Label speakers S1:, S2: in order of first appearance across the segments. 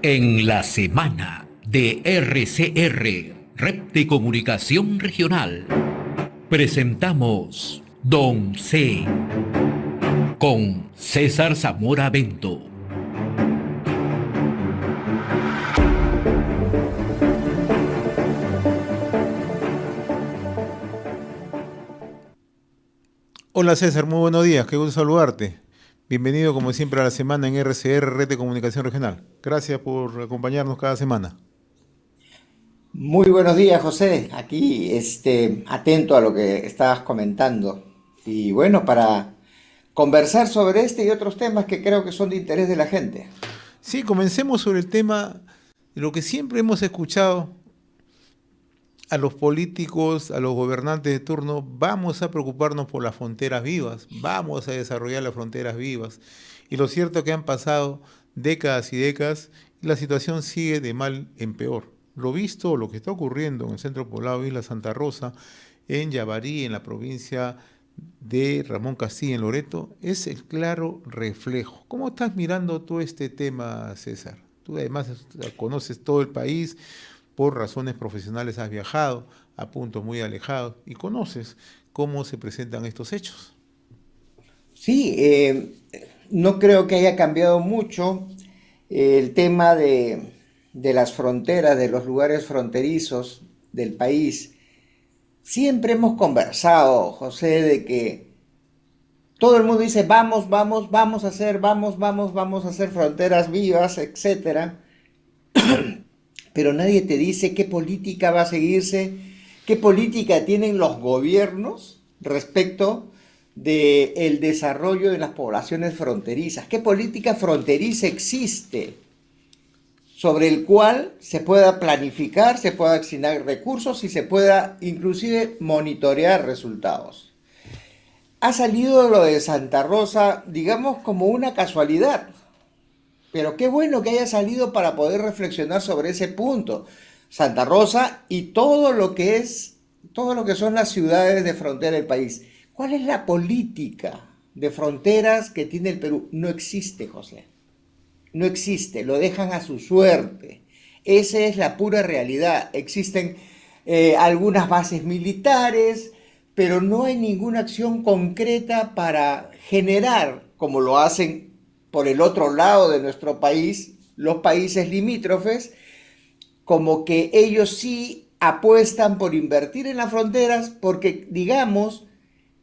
S1: En la semana de RCR, Red de Comunicación Regional, presentamos Don C. con César Zamora Bento.
S2: Hola César, muy buenos días, qué gusto saludarte. Bienvenido como siempre a la semana en RCR, Red de Comunicación Regional. Gracias por acompañarnos cada semana.
S3: Muy buenos días, José. Aquí, atento a lo que estabas comentando. Y bueno, para conversar sobre este y otros temas que creo que son de interés de la gente.
S2: Sí, comencemos sobre el tema de lo que siempre hemos escuchado a los políticos, a los gobernantes de turno. Vamos a preocuparnos por las fronteras vivas, vamos a desarrollar las fronteras vivas. Y lo cierto es que han pasado décadas y décadas y la situación sigue de mal en peor. Lo visto, lo que está ocurriendo en el centro poblado de Isla Santa Rosa, en Yavarí, en la provincia de Ramón Castilla, en Loreto, es el claro reflejo. ¿Cómo estás mirando todo este tema, César? Tú además conoces todo el país, por razones profesionales has viajado a puntos muy alejados y conoces cómo se presentan estos hechos.
S3: Sí, no creo que haya cambiado mucho el tema de las fronteras, de los lugares fronterizos del país. Siempre hemos conversado, José, de que todo el mundo dice vamos, vamos, vamos a hacer, vamos a hacer fronteras vivas, etcétera, pero nadie te dice qué política va a seguirse, qué política tienen los gobiernos respecto del desarrollo de las poblaciones fronterizas, qué política fronteriza existe sobre el cual se pueda planificar, se pueda asignar recursos y se pueda inclusive monitorear resultados. Ha salido lo de Santa Rosa, digamos, como una casualidad. Pero qué bueno que haya salido para poder reflexionar sobre ese punto. Santa Rosa y todo lo que son las ciudades de frontera del país. ¿Cuál es la política de fronteras que tiene el Perú? No existe, José. No existe, lo dejan a su suerte. Esa es la pura realidad. Existen algunas bases militares, pero no hay ninguna acción concreta para generar, como lo hacen por el otro lado de nuestro país, los países limítrofes, como que ellos sí apuestan por invertir en las fronteras porque, digamos,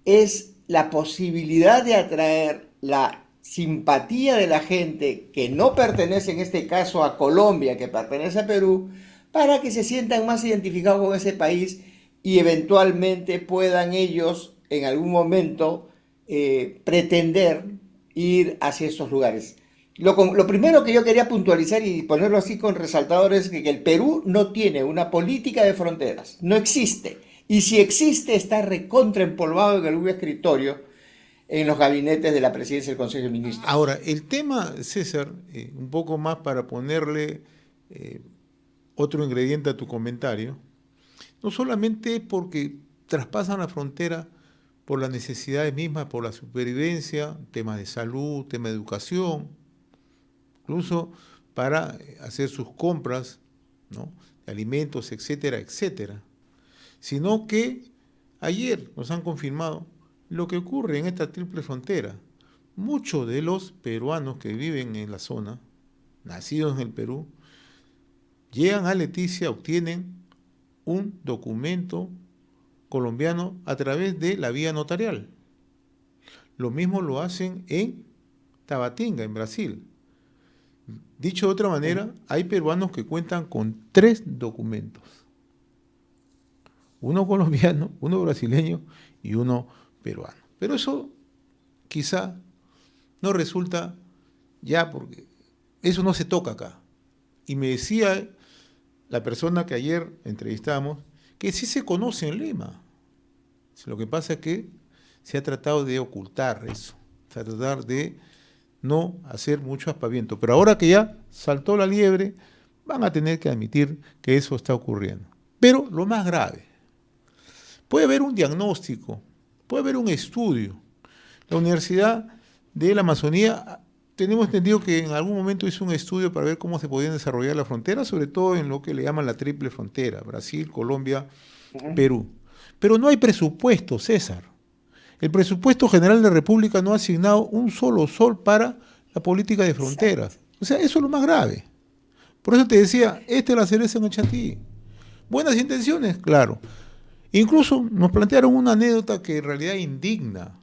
S3: es la posibilidad de atraer la simpatía de la gente que no pertenece en este caso a Colombia, que pertenece a Perú, para que se sientan más identificados con ese país y eventualmente puedan ellos en algún momento pretender ir hacia estos lugares. Lo primero que yo quería puntualizar y ponerlo así con resaltadores es que el Perú no tiene una política de fronteras, no existe. Y si existe, está recontraempolvado en algún escritorio en los gabinetes de la presidencia del Consejo de
S2: Ahora,
S3: Ministros.
S2: el tema, César, un poco más para ponerle eh, otro ingrediente a tu comentario, no solamente es porque traspasan la frontera por las necesidades mismas, por la supervivencia, temas de salud, temas de educación, incluso para hacer sus compras, ¿no?, de alimentos, etcétera, etcétera, sino que ayer nos han confirmado lo que ocurre en esta triple frontera. Muchos de los peruanos que viven en la zona, nacidos en el Perú, llegan a Leticia, obtienen un documento colombiano a través de la vía notarial. Lo mismo lo hacen en Tabatinga, en Brasil. Dicho de otra manera, hay peruanos que cuentan con 3 documentos. Uno colombiano, uno brasileño y uno peruano. Pero eso quizá no resulta ya porque eso no se toca acá. Y me decía la persona que ayer entrevistamos que sí se conoce en Lima. Lo que pasa es que se ha tratado de ocultar eso, se ha tratado de no hacer mucho aspaviento. Pero ahora que ya saltó la liebre, van a tener que admitir que eso está ocurriendo. Pero lo más grave, puede haber un diagnóstico, puede haber un estudio. La Universidad de la Amazonía tenemos entendido que en algún momento hizo un estudio para ver cómo se podían desarrollar las fronteras, sobre todo en lo que le llaman la triple frontera, Brasil, Colombia, Perú. Pero no hay presupuesto, César. El presupuesto general de la República no ha asignado un solo sol para la política de fronteras. O sea, eso es lo más grave. Por eso te decía, esta es la cereza en el chantilly. Buenas intenciones, claro. Incluso nos plantearon una anécdota que en realidad indigna.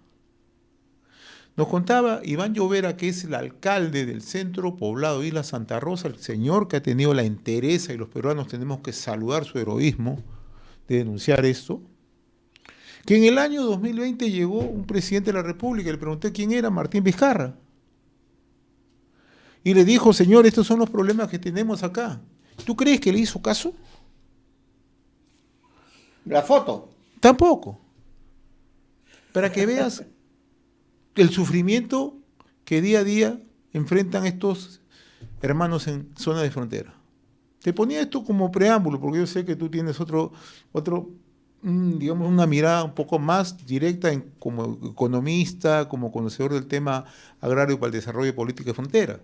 S2: Nos contaba Iván Llovera, que es el alcalde del centro poblado Isla Santa Rosa, el señor que ha tenido la entereza, y los peruanos tenemos que saludar su heroísmo de denunciar esto, que en el año 2020 llegó un presidente de la República, le pregunté quién era, Martín Vizcarra, y le dijo, señor, estos son los problemas que tenemos acá. ¿Tú crees que le hizo caso?
S3: La foto.
S2: Tampoco. Para que veas el sufrimiento que día a día enfrentan estos hermanos en zona de frontera. Te ponía esto como preámbulo, porque yo sé que tú tienes digamos, una mirada un poco más directa como economista, como conocedor del tema agrario para el desarrollo de política de frontera.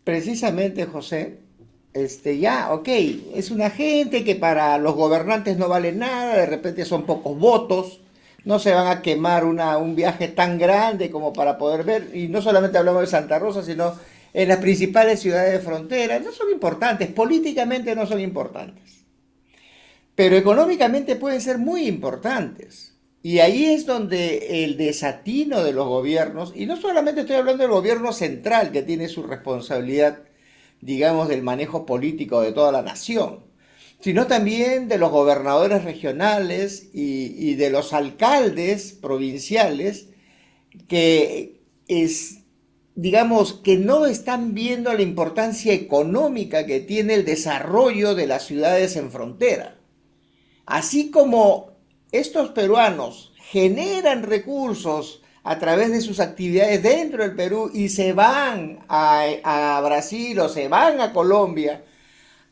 S3: Precisamente, José, es una gente que para los gobernantes no vale nada, de repente son pocos votos, no se van a quemar un viaje tan grande como para poder ver, y no solamente hablamos de Santa Rosa, sino en las principales ciudades de frontera, no son importantes, políticamente no son importantes, pero económicamente pueden ser muy importantes. Y ahí es donde el desatino de los gobiernos, y no solamente estoy hablando del gobierno central que tiene su responsabilidad, digamos, del manejo político de toda la nación, sino también de los gobernadores regionales y de los alcaldes provinciales que digamos, que no están viendo la importancia económica que tiene el desarrollo de las ciudades en frontera. Así como estos peruanos generan recursos a través de sus actividades dentro del Perú y se van a Brasil o se van a Colombia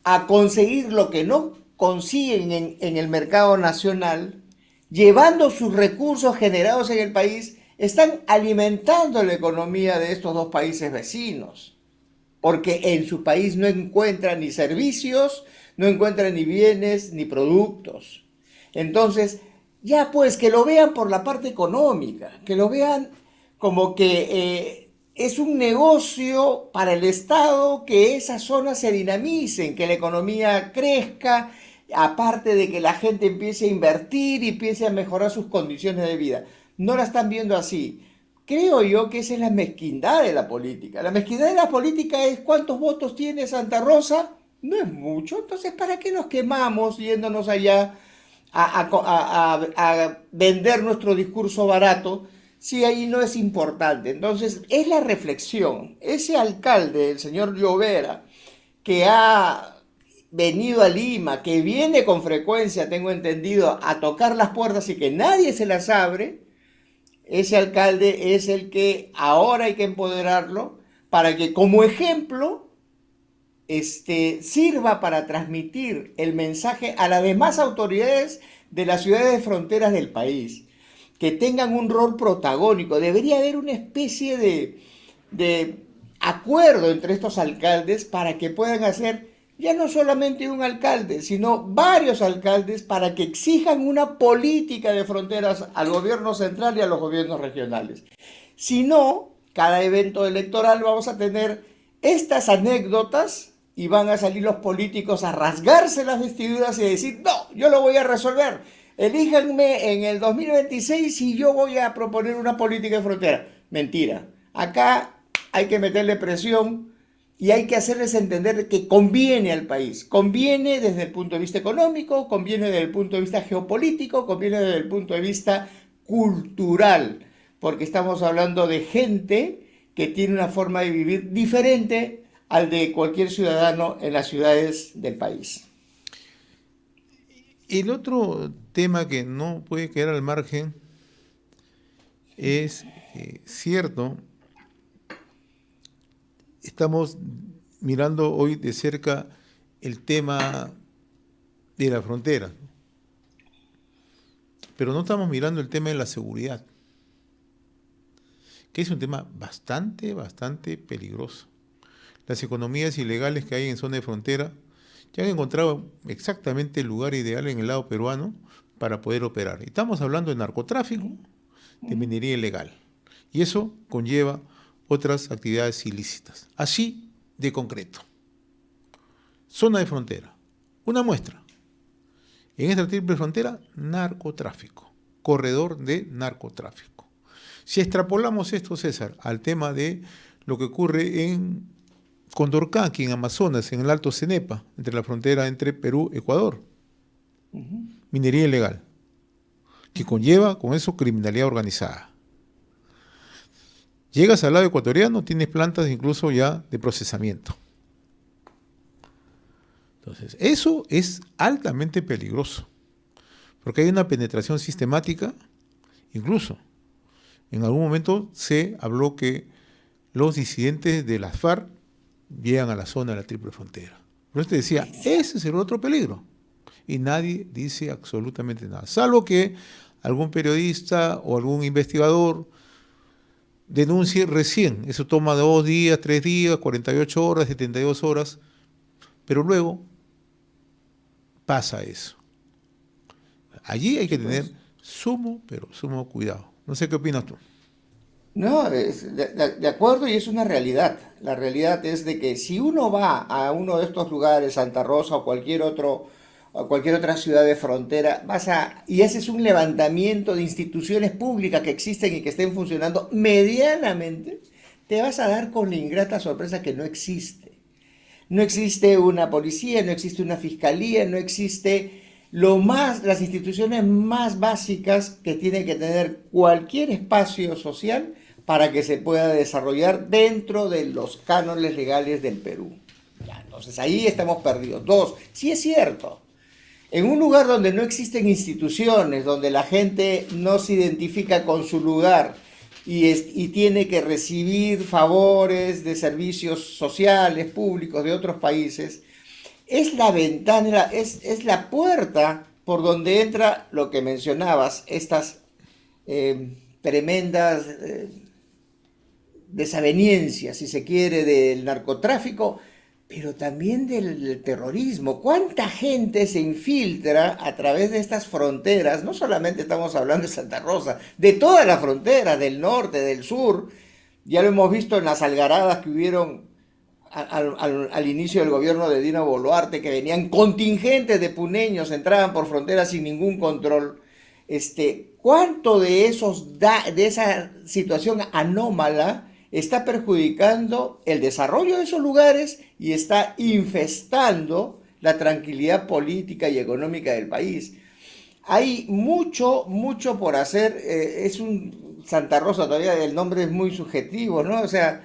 S3: a conseguir lo que no consiguen en el mercado nacional, llevando sus recursos generados en el país, están alimentando la economía de estos dos países vecinos, porque en su país no encuentran ni servicios, no encuentran ni bienes, ni productos. Entonces, ya pues que lo vean por la parte económica, que lo vean como que es un negocio para el Estado que esas zonas se dinamicen, que la economía crezca, aparte de que la gente empiece a invertir y empiece a mejorar sus condiciones de vida. No la están viendo así. Creo yo que esa es la mezquindad de la política. La mezquindad de la política es cuántos votos tiene Santa Rosa. No es mucho, entonces ¿para qué nos quemamos yéndonos allá a vender nuestro discurso barato si ahí no es importante? Entonces, es la reflexión. Ese alcalde, el señor Llovera, que ha venido a Lima, que viene con frecuencia, tengo entendido, a tocar las puertas y que nadie se las abre, ese alcalde es el que ahora hay que empoderarlo para que como ejemplo sirva para transmitir el mensaje a las demás autoridades de las ciudades de fronteras del país, que tengan un rol protagónico. Debería haber una especie de acuerdo entre estos alcaldes para que puedan hacer ya no solamente un alcalde, sino varios alcaldes para que exijan una política de fronteras al gobierno central y a los gobiernos regionales. Si no, cada evento electoral vamos a tener estas anécdotas y van a salir los políticos a rasgarse las vestiduras y decir, no, yo lo voy a resolver. Elíjanme en el 2026 y yo voy a proponer una política de frontera. Mentira. Acá hay que meterle presión y hay que hacerles entender que conviene al país. Conviene desde el punto de vista económico, conviene desde el punto de vista geopolítico, conviene desde el punto de vista cultural, porque estamos hablando de gente que tiene una forma de vivir diferente al de cualquier ciudadano en las ciudades del país.
S2: El otro tema que no puede quedar al margen es cierto, estamos mirando hoy de cerca el tema de la frontera, pero no estamos mirando el tema de la seguridad. que es un tema bastante peligroso. Las economías ilegales que hay en zona de frontera ya han encontrado exactamente el lugar ideal en el lado peruano para poder operar. Y estamos hablando de narcotráfico, de minería ilegal. Y eso conlleva otras actividades ilícitas. Así de concreto. Zona de frontera. Una muestra. En esta triple frontera, narcotráfico. Corredor de narcotráfico. Si extrapolamos esto, César, al tema de lo que ocurre en Condorcanqui, en Amazonas, en el Alto Cenepa, entre la frontera entre Perú y Ecuador. Minería ilegal, que conlleva con eso criminalidad organizada. Llegas al lado ecuatoriano, tienes plantas incluso ya de procesamiento. Entonces, eso es altamente peligroso, porque hay una penetración sistemática. Incluso, en algún momento se habló que los disidentes de las FARC llegan a la zona de la triple frontera. Por eso te decía, ese es el otro peligro. Y nadie dice absolutamente nada, salvo que algún periodista o algún investigador denuncie recién. Eso toma 2 días, 3 días, 48 horas, 72 horas, pero luego pasa eso. Allí hay que tener sumo cuidado. No sé qué opinas tú.
S3: No, de acuerdo, y es una realidad. La realidad es de que si uno va a uno de estos lugares, Santa Rosa o cualquier otra ciudad de frontera, y haces un levantamiento de instituciones públicas que existen y que estén funcionando medianamente, te vas a dar con la ingrata sorpresa que no existe. No existe una policía, no existe una fiscalía, no existe las instituciones más básicas que tiene que tener cualquier espacio social para que se pueda desarrollar dentro de los cánones legales del Perú. Ya, entonces ahí estamos perdidos. 2, sí es cierto, en un lugar donde no existen instituciones, donde la gente no se identifica con su lugar y tiene que recibir favores de servicios sociales, públicos de otros países, es la ventana, es la puerta por donde entra lo que mencionabas, estas tremendas desavenencias, si se quiere, del narcotráfico, pero también del terrorismo. ¿Cuánta gente se infiltra a través de estas fronteras? No solamente estamos hablando de Santa Rosa, de toda la frontera, del norte, del sur. Ya lo hemos visto en las algaradas que hubieron al inicio del gobierno de Dina Boluarte, que venían contingentes de puneños, entraban por fronteras sin ningún control. ¿Cuánto de esa situación anómala está perjudicando el desarrollo de esos lugares y está infestando la tranquilidad política y económica del país? Hay mucho por hacer. Es un Santa Rosa, todavía el nombre es muy subjetivo, ¿no? O sea,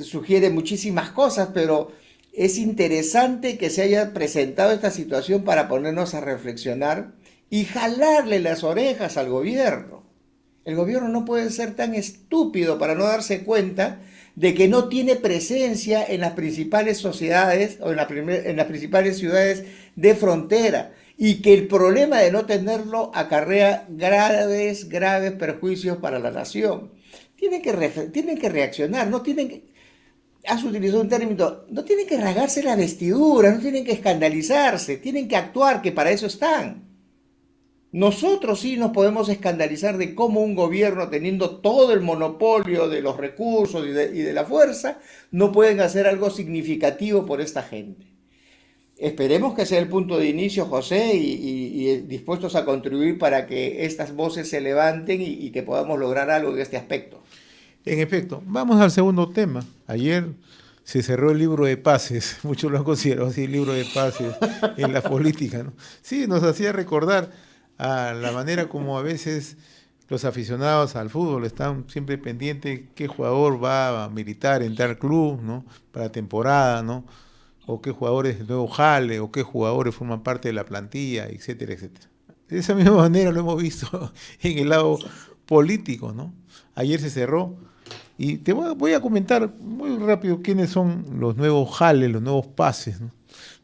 S3: sugiere muchísimas cosas, pero es interesante que se haya presentado esta situación para ponernos a reflexionar y jalarle las orejas al gobierno. El gobierno no puede ser tan estúpido para no darse cuenta de que no tiene presencia en las principales sociedades o en las principales ciudades de frontera y que el problema de no tenerlo acarrea graves perjuicios para la nación. Tienen que reaccionar, has utilizado un término, no tienen que rasgarse la vestidura, no tienen que escandalizarse, tienen que actuar, que para eso están. Nosotros sí nos podemos escandalizar de cómo un gobierno, teniendo todo el monopolio de los recursos y de la fuerza, no pueden hacer algo significativo por esta gente. Esperemos que sea el punto de inicio, José, y dispuestos a contribuir para que estas voces se levanten y que podamos lograr algo en este aspecto.
S2: En efecto, vamos al segundo tema. Ayer se cerró el libro de pases, muchos lo han considerado así, el libro de pases en la política, ¿no? Sí, nos hacía recordar a la manera como a veces los aficionados al fútbol están siempre pendientes qué jugador va a militar en tal club, ¿no? Para temporada, ¿no? O qué jugadores de nuevo jale, o qué jugadores forman parte de la plantilla, etcétera, etcétera. De esa misma manera lo hemos visto en el lado político, ¿no? Ayer se cerró y te voy a comentar muy rápido quiénes son los nuevos jales, los nuevos pases, ¿no?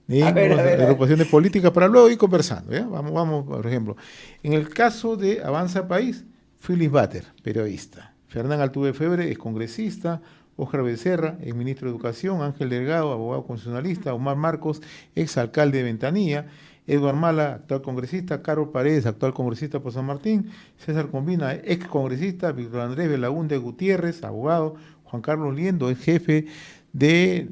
S2: De agrupaciones políticas para luego ir conversando, ¿ya? Vamos, por ejemplo, en el caso de Avanza País, Phyllis Batter, periodista. Fernán Altuve Febre, es congresista. Óscar Becerra, ex ministro de Educación. Ángel Delgado, abogado constitucionalista. Omar Marcos, ex alcalde de Ventanilla. Eduard Mala, actual congresista. Carol Paredes, actual congresista por San Martín. César Combina, ex congresista. Víctor Andrés Belaúnde Gutiérrez, abogado. Juan Carlos Liendo, ex jefe de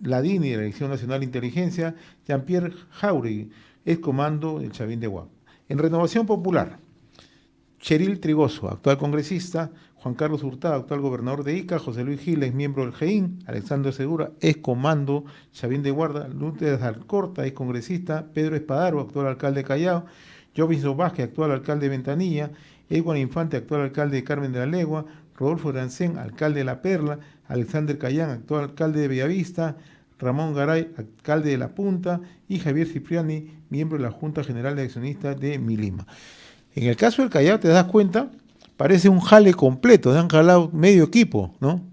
S2: la DINI, de la Dirección Nacional de Inteligencia. Jean-Pierre Jauregui, ex comando del Chavín de Huaco. En Renovación Popular, Cheryl Trigoso, actual congresista. Juan Carlos Hurtado, actual gobernador de Ica. José Luis Gil, ex miembro del GEIN. Alexander Segura, ex comando Chavín de Guarda. Lourdes Alcorta, ex congresista. Pedro Espadaro, actual alcalde de Callao. Jovinson Vázquez, actual alcalde de Ventanilla. Edwin Infante, actual alcalde de Carmen de la Legua. Rodolfo Rancén, alcalde de La Perla. Alexander Cayán, actual alcalde de Bellavista. Ramón Garay, alcalde de La Punta. Y Javier Cipriani, miembro de la Junta General de Accionistas de Milima. En el caso del Callao, te das cuenta, parece un jale completo, han jalado medio equipo, ¿no?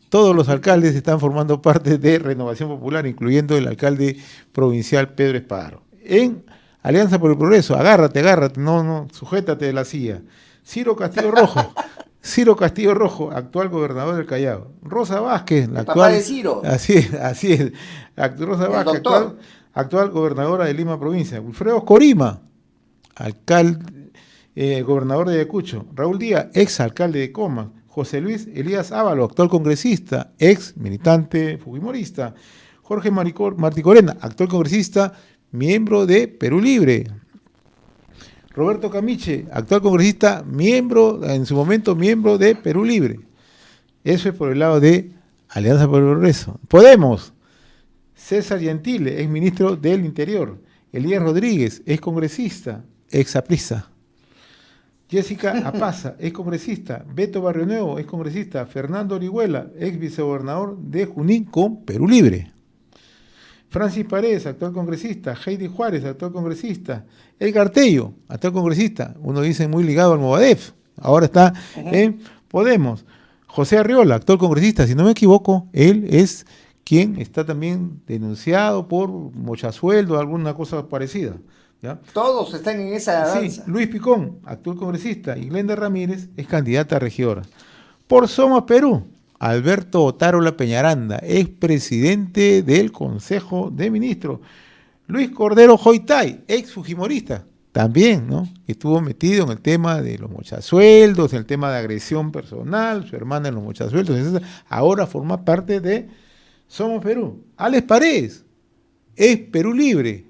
S2: Todos los alcaldes están formando parte de Renovación Popular, incluyendo el alcalde provincial Pedro Espadaro. En Alianza por el Progreso, agárrate, no, sujétate de la silla. Ciro Castillo Rojo, actual gobernador del Callao. Rosa Vázquez, la actual.
S3: Papá de Ciro.
S2: Así es. Rosa Vázquez, actual gobernadora de Lima Provincia. Wilfredo Corima, gobernador de Ayacucho. Raúl Díaz, ex alcalde de Comas. José Luis Elías Ávalo, actual congresista, ex militante fujimorista. Jorge Marticorena, actual congresista, miembro de Perú Libre. Roberto Camiche, actual congresista, en su momento miembro de Perú Libre. Eso es por el lado de Alianza por el Progreso. Podemos. César Gentile, ex ministro del Interior. Elías Rodríguez, ex congresista, ex aprista. Jessica Apaza, ex congresista. Beto Barrio Nuevo, ex congresista. Fernando Orihuela, ex vicegobernador de Junín con Perú Libre. Francis Paredes, actual congresista. Heidi Juárez, actual congresista. Edgar Tello, actual congresista. Uno dice muy ligado al Movadef. Ahora está en Podemos. José Arriola, actual congresista. Si no me equivoco, él es quien está también denunciado por mochasueldo, alguna cosa parecida. ¿Ya?
S3: Todos están en esa danza.
S2: Sí, Luis Picón, actual congresista. Y Glenda Ramírez es candidata a regidora. Por Somos Perú, Alberto Otárola Peñaranda, expresidente del Consejo de Ministros. Luis Cordero Joitay, ex fujimorista, también, ¿no? Estuvo metido en el tema de los mochasueldos, en el tema de agresión personal, su hermana en los mochasueldos, etc. Ahora forma parte de Somos Perú. Alex Paredes, es Perú Libre,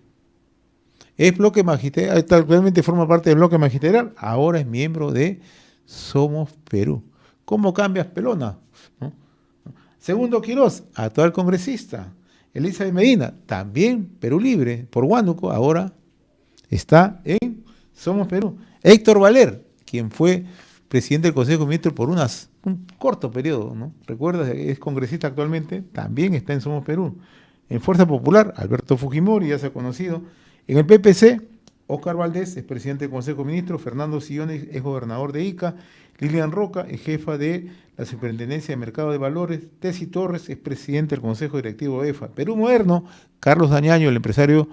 S2: es bloque magisterial, actualmente forma parte del bloque magisterial, ahora es miembro de Somos Perú. ¿Cómo cambias, pelona? ¿No? Segundo Quirós, actual congresista. Elizabeth Medina, también Perú Libre, por Huánuco, ahora está en Somos Perú. Héctor Valer, quien fue presidente del Consejo de Ministros por un corto periodo, ¿no? ¿Recuerdas? Es congresista actualmente, también está en Somos Perú. En Fuerza Popular, Alberto Fujimori, ya se ha conocido. En el PPC, Óscar Valdés, es presidente del Consejo de Ministros. Fernando Sillones, es gobernador de Ica. Lilian Roca, es jefa de la Superintendencia de Mercado de Valores. Tessy Torres, es presidente del Consejo Directivo de EFA. Perú Moderno, Carlos Dañaño, el empresario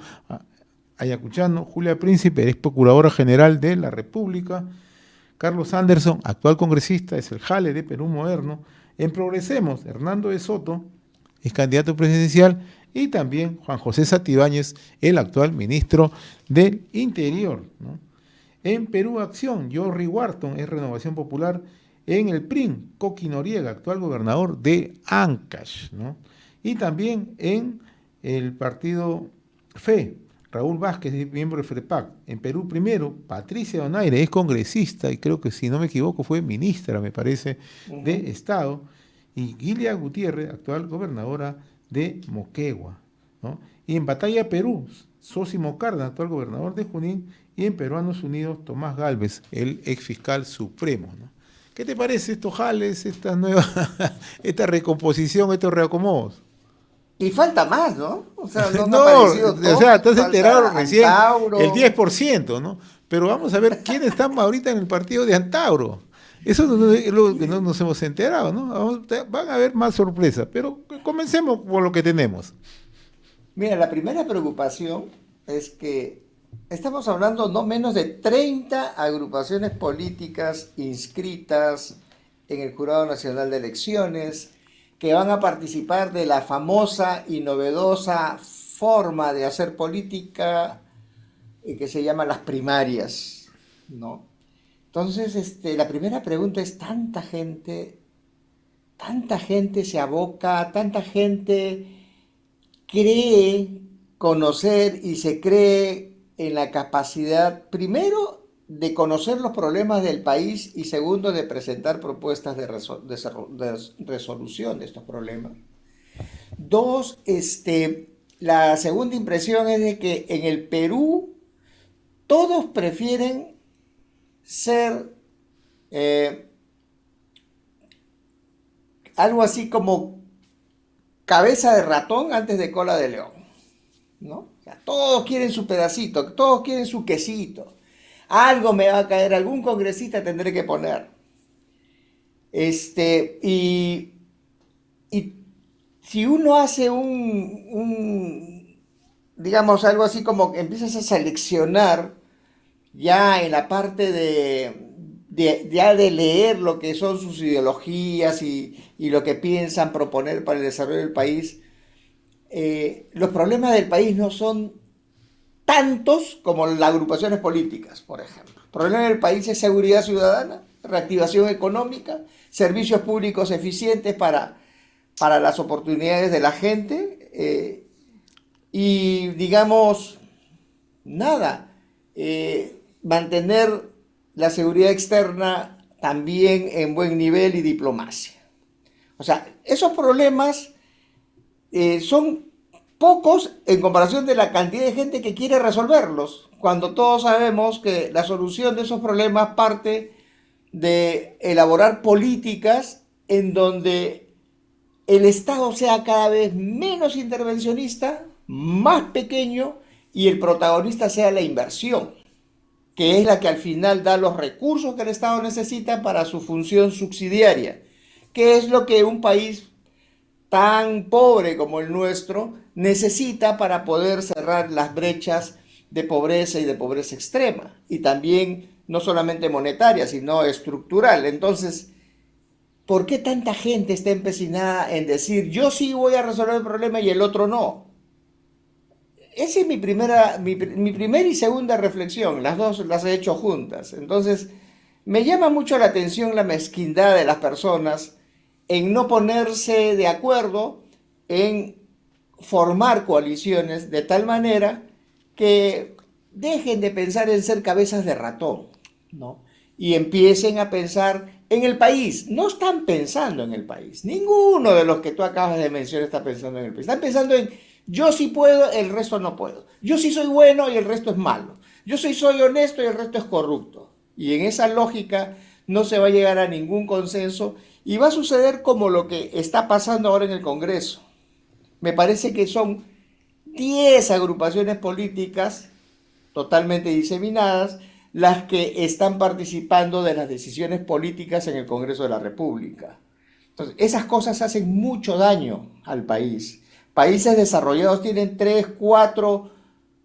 S2: ayacuchano. Julia Príncipe, es procuradora general de la República. Carlos Anderson, actual congresista, es el jale de Perú Moderno. En Progresemos, Hernando de Soto, es candidato presidencial. Y también Juan José Santibáñez, el actual ministro del Interior, ¿no? En Perú Acción, Jorri Wharton, es Renovación Popular. En el PRIN, Coqui Noriega, actual gobernador de Ancash, ¿no? Y también en el partido FE, Raúl Vázquez, es miembro de FREPAC. En Perú Primero, Patricia Donaire, es congresista y creo que, si no me equivoco, fue ministra, me parece, de Estado. Y Gilia Gutiérrez, actual gobernadora de Moquegua, ¿no? Y en Batalla Perú, Sósimo Cárdenas, actual gobernador de Junín. Y en Peruanos Unidos, Tomás Gálvez, el ex fiscal supremo, ¿no? ¿Qué te parece estos jales, esta nueva, esta recomposición, estos reacomodos?
S3: Y falta más, ¿no? O sea, no,
S2: no,
S3: ha aparecido todo.
S2: O sea, te has enterado recién
S3: Antauro.
S2: El 10%, ¿no? Pero vamos a ver quiénes están ahorita en el partido de Antauro. Eso es lo que no nos hemos enterado, ¿no? Van a haber más sorpresas, pero comencemos por lo que tenemos.
S3: Mira, la primera preocupación es que estamos hablando no menos de 30 agrupaciones políticas inscritas en el Jurado Nacional de Elecciones, que van a participar de la famosa y novedosa forma de hacer política que se llama las primarias, ¿no? Entonces, la primera pregunta es, tanta gente se aboca, tanta gente cree conocer y se cree en la capacidad, primero, de conocer los problemas del país y segundo, de presentar propuestas de resolución de estos problemas. Dos, la segunda impresión es de que en el Perú todos prefieren ser algo así como cabeza de ratón antes de cola de león, ¿no? O sea, todos quieren su pedacito, todos quieren su quesito. Algo me va a caer, algún congresista tendré que poner. Y si uno hace digamos, algo así como que empiezas a seleccionar ya en la parte ya de leer lo que son sus ideologías y lo que piensan proponer para el desarrollo del país, los problemas del país no son tantos como las agrupaciones políticas, por ejemplo. El problema del país es seguridad ciudadana, reactivación económica, servicios públicos eficientes para las oportunidades de la gente y, digamos, nada, mantener la seguridad externa también en buen nivel y diplomacia. O sea, esos problemas son pocos en comparación de la cantidad de gente que quiere resolverlos, cuando todos sabemos que la solución de esos problemas parte de elaborar políticas en donde el Estado sea cada vez menos intervencionista, más pequeño y el protagonista sea la inversión, que es la que al final da los recursos que el Estado necesita para su función subsidiaria, que es lo que un país tan pobre como el nuestro necesita para poder cerrar las brechas de pobreza y de pobreza extrema, y también no solamente monetaria, sino estructural. Entonces, ¿por qué tanta gente está empecinada en decir yo sí voy a resolver el problema y el otro no? Esa es mi primera y segunda reflexión, las dos las he hecho juntas. Entonces, me llama mucho la atención la mezquindad de las personas en no ponerse de acuerdo en formar coaliciones de tal manera que dejen de pensar en ser cabezas de ratón, ¿no? Y empiecen a pensar en el país. No están pensando en el país. Ninguno de los que tú acabas de mencionar está pensando en el país. Están pensando en yo sí puedo, el resto no puedo. Yo sí soy bueno y el resto es malo. Yo sí soy honesto y el resto es corrupto. Y en esa lógica no se va a llegar a ningún consenso y va a suceder como lo que está pasando ahora en el Congreso. Me parece que son 10 agrupaciones políticas totalmente diseminadas las que están participando de las decisiones políticas en el Congreso de la República. Entonces, esas cosas hacen mucho daño al país. Países desarrollados tienen 3, 4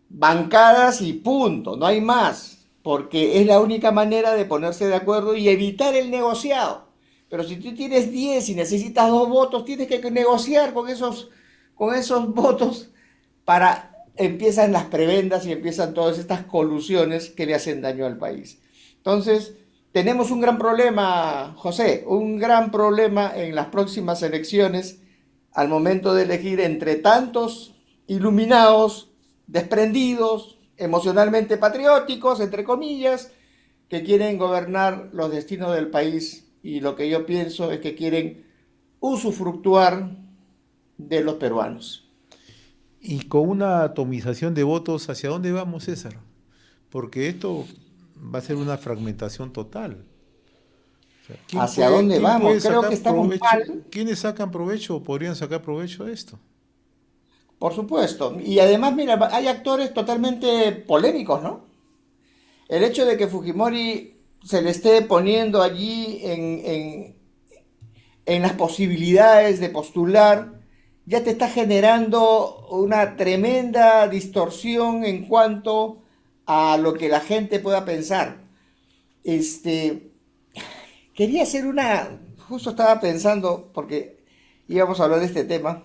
S3: bancadas y punto, no hay más, porque es la única manera de ponerse de acuerdo y evitar el negociado. Pero si tú tienes 10 y necesitas 2 votos, tienes que negociar con esos votos para empiezan las prebendas y empiezan todas estas colusiones que le hacen daño al país. Entonces, tenemos un gran problema, José, un gran problema en las próximas elecciones al momento de elegir entre tantos iluminados, desprendidos, emocionalmente patrióticos, entre comillas, que quieren gobernar los destinos del país y lo que yo pienso es que quieren usufructuar de los peruanos.
S2: Y con una atomización de votos, ¿hacia dónde vamos, César? Porque esto va a ser una fragmentación total. O sea,
S3: ¿Hacia dónde
S2: quién puede
S3: vamos? Creo que
S2: sacar
S3: estamos
S2: provecho?
S3: mal.
S2: ¿Quiénes sacan provecho o podrían sacar provecho de esto?
S3: Por supuesto. Y además, mira, hay actores totalmente polémicos, ¿no? El hecho de que Fujimori se le esté poniendo allí en las posibilidades de postular, ya te está generando una tremenda distorsión en cuanto a lo que la gente pueda pensar. Quería hacer justo estaba pensando, porque íbamos a hablar de este tema.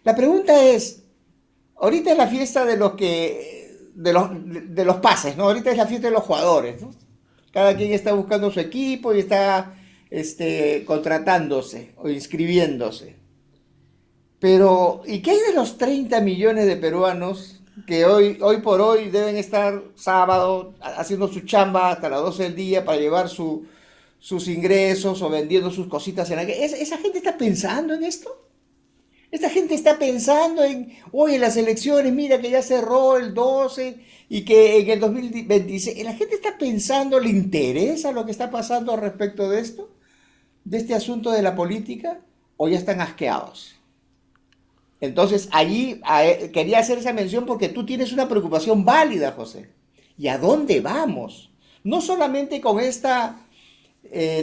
S3: La pregunta es, ahorita es la fiesta de los de los pases, ¿no? Ahorita es la fiesta de los jugadores, ¿no? Cada quien está buscando su equipo y está contratándose o inscribiéndose. Pero, ¿y qué hay de los 30 millones de peruanos que hoy por hoy deben estar sábado haciendo su chamba hasta las 12 del día para llevar sus ingresos o vendiendo sus cositas en la calle? ¿Esa gente está pensando en esto? Esta gente está pensando en, oye, las elecciones, mira que ya cerró el 12 y que en el 2026, la gente está pensando, ¿le interesa lo que está pasando respecto de esto? ¿De este asunto de la política? ¿O ya están asqueados? Entonces, allí quería hacer esa mención porque tú tienes una preocupación válida, José. ¿Y a dónde vamos? No solamente con esta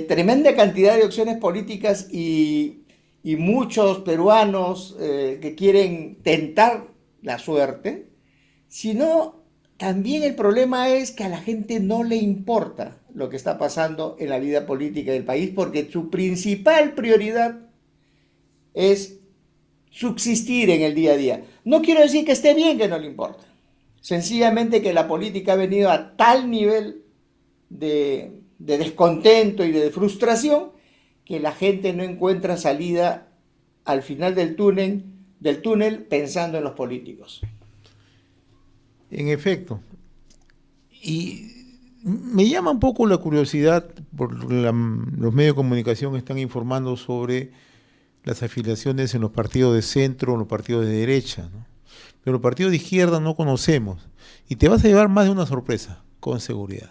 S3: tremenda cantidad de opciones políticas y muchos peruanos que quieren tentar la suerte, sino también el problema es que a la gente no le importa lo que está pasando en la vida política del país porque su principal prioridad es subsistir en el día a día. No quiero decir que esté bien que no le importa, sencillamente que la política ha venido a tal nivel de descontento y de frustración que la gente no encuentra salida al final del túnel pensando en los políticos.
S2: En efecto. Y me llama un poco la curiosidad, los medios de comunicación están informando sobre las afiliaciones en los partidos de centro, en los partidos de derecha, ¿no? Pero los partidos de izquierda no conocemos. Y te vas a llevar más de una sorpresa, con seguridad.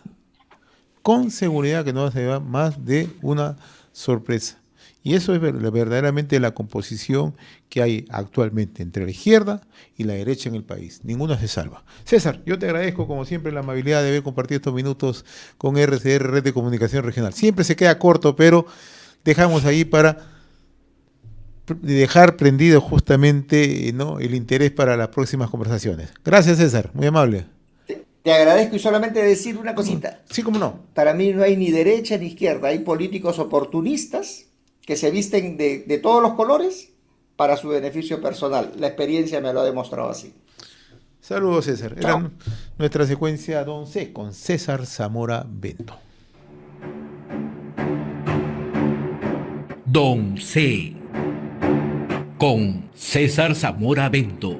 S2: Con seguridad que no vas a llevar más de una sorpresa. Y eso es verdaderamente la composición que hay actualmente entre la izquierda y la derecha en el país. Ninguna se salva. César, yo te agradezco como siempre la amabilidad de haber compartido estos minutos con RCR, Red de Comunicación Regional. Siempre se queda corto, pero dejamos ahí para dejar prendido justamente, ¿no?, el interés para las próximas conversaciones. Gracias, César, muy amable.
S3: Te agradezco y solamente decir una cosita.
S2: Sí, cómo no.
S3: Para mí no hay ni derecha ni izquierda, hay políticos oportunistas que se visten de todos los colores para su beneficio personal. La experiencia me lo ha demostrado así.
S2: Saludos, César.
S3: Chao.
S2: Era nuestra secuencia Don C con César Zamora Bento.
S1: Don C. con César Zamora Bento.